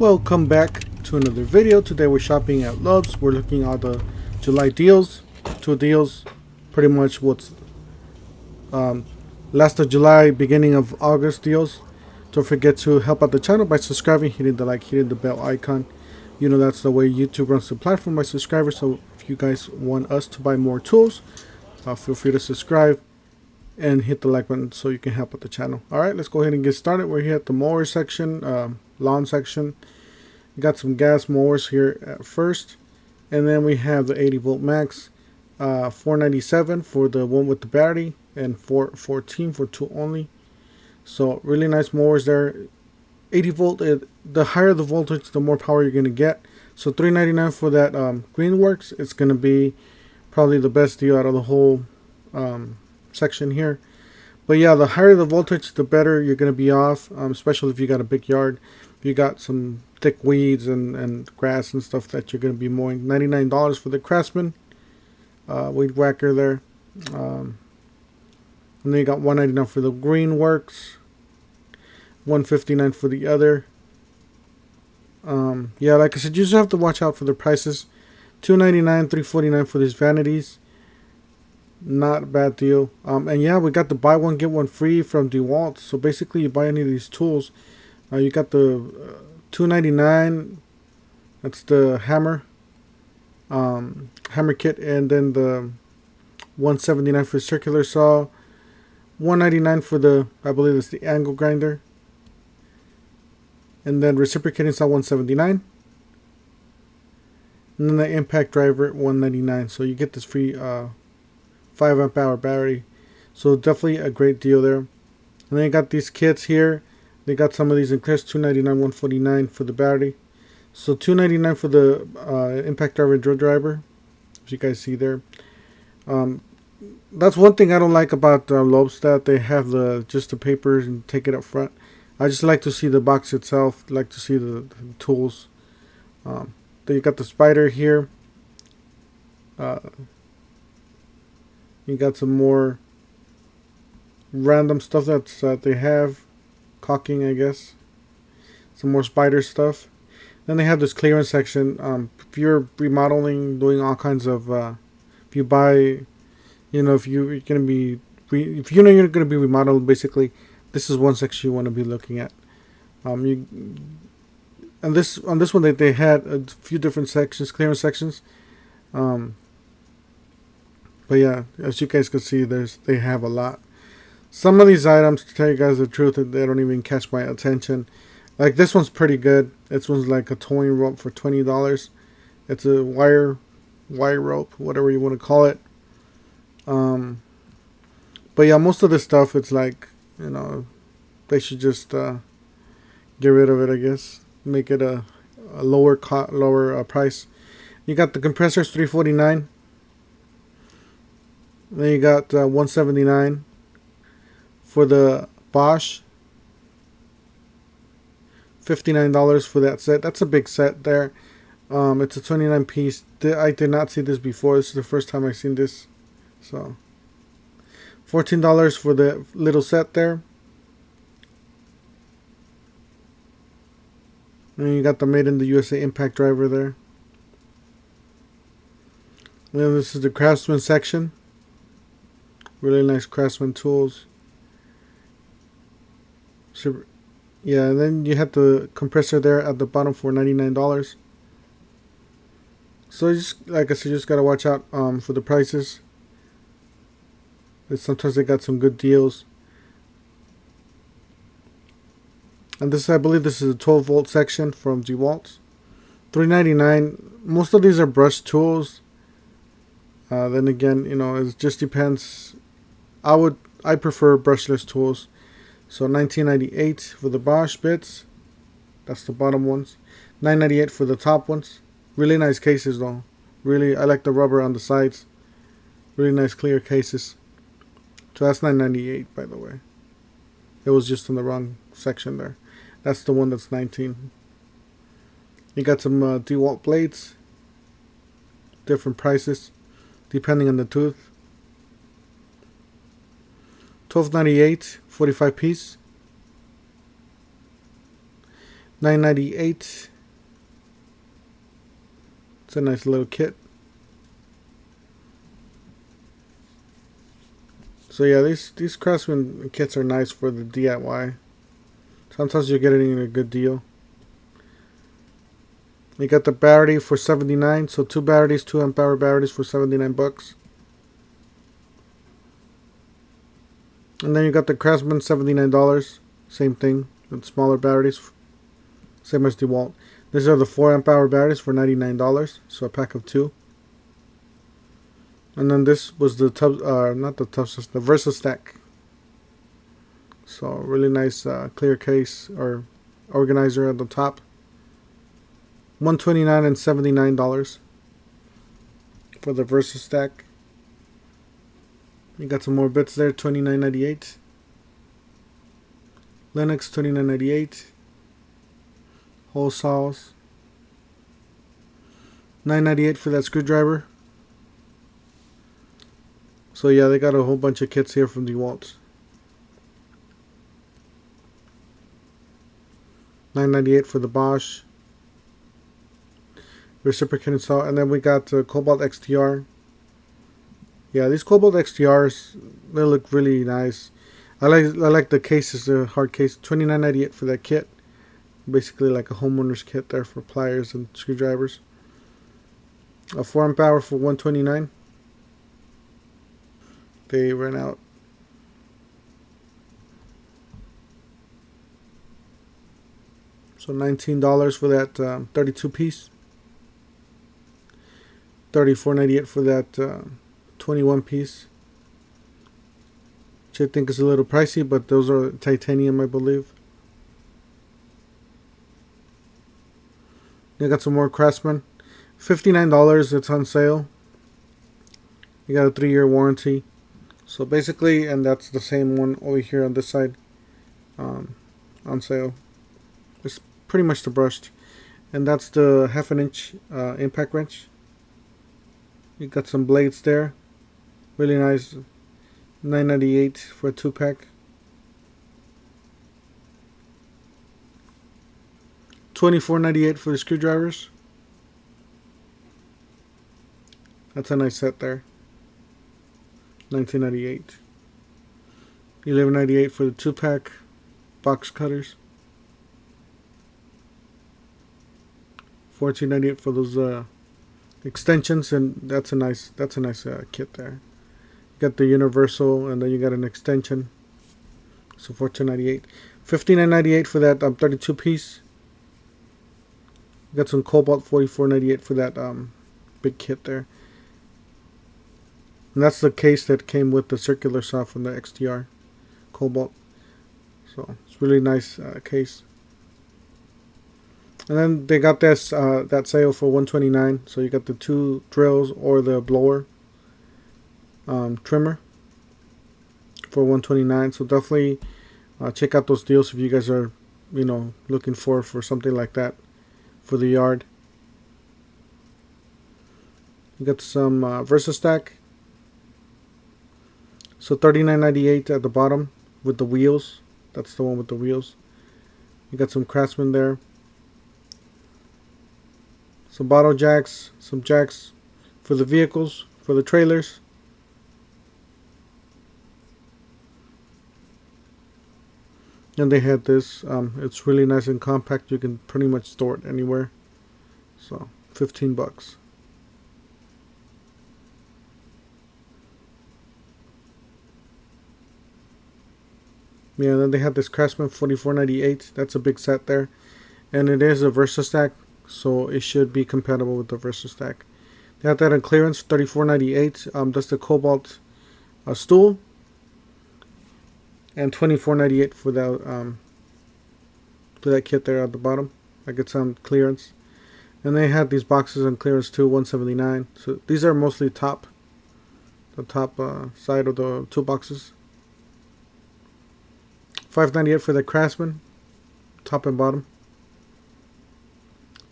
Welcome back to another video. Today we're shopping at Love's. We're looking at the July deals. Two deals, pretty much what's last of July, beginning of August deals. Don't forget to help out the channel by subscribing, hitting the like, hitting the bell icon. You know that's the way YouTube runs the platform by subscribers. So if you guys want us to buy more tools, feel free to subscribe and hit the like button so you can help out the channel. Alright, let's go ahead and get started. We're here at the mower section, lawn section. We got some gas mowers here at first, and then we have the 80 volt max, $497 for the one with the battery, and $414 for two only. So really nice mowers there. 80 volt, the higher the voltage, the more power you're gonna get. So $399 for that Greenworks. It's gonna be probably the best deal out of the whole section here. But yeah, the higher the voltage, the better you're gonna be off, especially if you got a big yard. If you got some thick weeds and grass and stuff that you're going to be mowing. $99 for the Craftsman weed whacker there. And then you got $199 for the Greenworks, $159 for the other. Yeah, like I said, you just have to watch out for the prices. $299, $349 for these vanities. Not a bad deal. And yeah, we got the buy one get one free from DeWalt. So basically, you buy any of these tools, you got the $299. That's the hammer kit, and then the $179 for the circular saw, $199 for the, I believe it's the angle grinder, and then reciprocating saw $179, and then the impact driver $199. So you get this free 5 amp hour battery. So definitely a great deal there. And then you got these kits here. They got some of these in clears, $299, $149 for the battery. So $299 for the impact driver and drill driver, as you guys see there. That's one thing I don't like about Lowe's, that they have just the papers and take it up front. I just like to see the box itself, like to see the tools. Then you got the spider here. You got some more random stuff that they have. Caulking, I guess. Some more spider stuff. Then they have this clearance section. If you're remodeling, doing all kinds of, if you buy, if you're gonna be, if you know you're gonna be remodeling, basically, this is one section you want to be looking at. And this on this one they had a few different sections, clearance sections. But yeah, as you guys can see, they have a lot. Some of these items, to tell you guys the truth, they don't even catch my attention. Like this one's pretty good. This one's like a towing rope for $20. It's a wire rope, whatever you want to call it. But yeah, most of this stuff, it's like, they should just get rid of it, I guess. Make it a lower price. You got the compressors, $349. Then you got $179 for the Bosch. $59 for that set. That's a big set there. It's a 29 piece. I did not see this before. This is the first time I've seen this. So $14 for the little set there. And you got the Made in the USA impact driver there. And then this is the Craftsman section. Really nice Craftsman tools. So, yeah, and then you have the compressor there at the bottom for $99. So just like I said, you just gotta watch out for the prices. And sometimes they got some good deals. And this, I believe, this is a 12 volt section from DeWalt. $399. Most of these are brush tools. Then again, it just depends. I prefer brushless tools. So $19.98 for the Bosch bits. That's the bottom ones. $9.98 for the top ones. Really nice cases though. Really, I like the rubber on the sides. Really nice clear cases. So that's $9.98, by the way. It was just in the wrong section there. That's the one that's $19. You got some DeWalt blades. Different prices depending on the tooth. $12.98, 45 piece. $9.98 It's a nice little kit. So yeah, these Craftsman kits are nice for the DIY. Sometimes you get it in a good deal. You got the battery for $79, so 2 batteries, 2 amp hour batteries for $79. And then you got the Craftsman $79, same thing, with smaller batteries, same as DeWalt. These are the 4 amp hour batteries for $99, so a pack of 2. And then this was the not the tub, the Versa Stack. So really nice clear case or organizer at the top. $129 and $79 for the Versa Stack. You got some more bits there. $29.98. Linux $29.98. Hole saws. $9.98 for that screwdriver. So yeah, they got a whole bunch of kits here from DeWalt. $9.98 for the Bosch reciprocating saw, and then we got Kobalt XTR. Yeah, these Kobalt XTRs, they look really nice. I like the cases, the hard case. $29.98 for that kit. Basically like a homeowner's kit there for pliers and screwdrivers. A 4 amp hour for $129. They ran out. So $19 for that 32 piece. $34.98 for that 21 piece. Which I think is a little pricey, but those are titanium, I believe. You got some more Craftsman. $59, it's on sale. You got a 3-year warranty. So basically, and that's the same one over here on this side, on sale. It's pretty much the brushed. And that's the 1/2 inch impact wrench. You got some blades there. Really nice. $9.98 for a 2-pack. $24.98 for the screwdrivers. That's a nice set there. $19.98. $11.98 for the 2-pack box cutters. $14.98 for those extensions, and that's a nice kit there. You got the universal, and then you got an extension. So $14.98. $59.98 for that 32 piece. You got some Kobalt. $44.98 for that big kit there. And that's the case that came with the circular saw from the XTR Kobalt. So it's really nice case. And then they got this that sale for $129. So you got the 2 drills or the blower trimmer for $129. So definitely check out those deals if you guys are, looking for something like that for the yard. You got some Versa Stack. So $39.98 at the bottom with the wheels. That's the one with the wheels. You got some Craftsman there. Some bottle jacks. Some jacks for the vehicles, for the trailers. And they had this. It's really nice and compact. You can pretty much store it anywhere. So $15. Yeah, then they have this Craftsman $44.98. That's a big set there. And it is a Versa Stack, so it should be compatible with the Versa Stack. They have that on clearance, $34.98. That's the Kobalt stool. And $24.98 for that kit there at the bottom. Like it's on clearance. And they had these boxes on clearance too, $179. So these are mostly the top side of the 2 boxes. $5.98 for the Craftsman, top and bottom.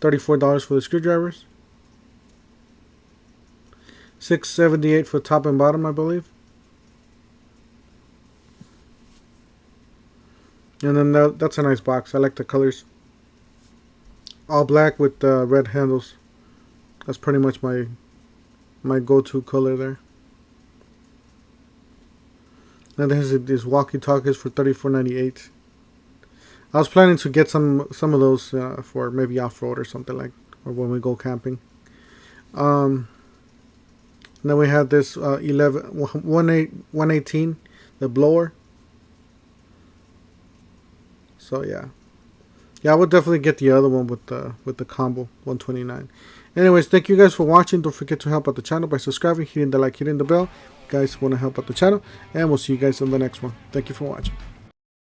$34 for the screwdrivers. $6.78 for top and bottom, I believe. And then that's a nice box. I like the colors. All black with red handles. That's pretty much my go-to color there. And there's these walkie-talkies for $34.98. I was planning to get some of those for maybe off-road or something, like, or when we go camping. Then we had this 118, the blower. So yeah, I would definitely get the other one with the combo 129. Anyways, thank you guys for watching. Don't forget to help out the channel by subscribing, hitting the like, hitting the bell. You guys want to help out the channel, and we'll see you guys on the next one. Thank you for watching.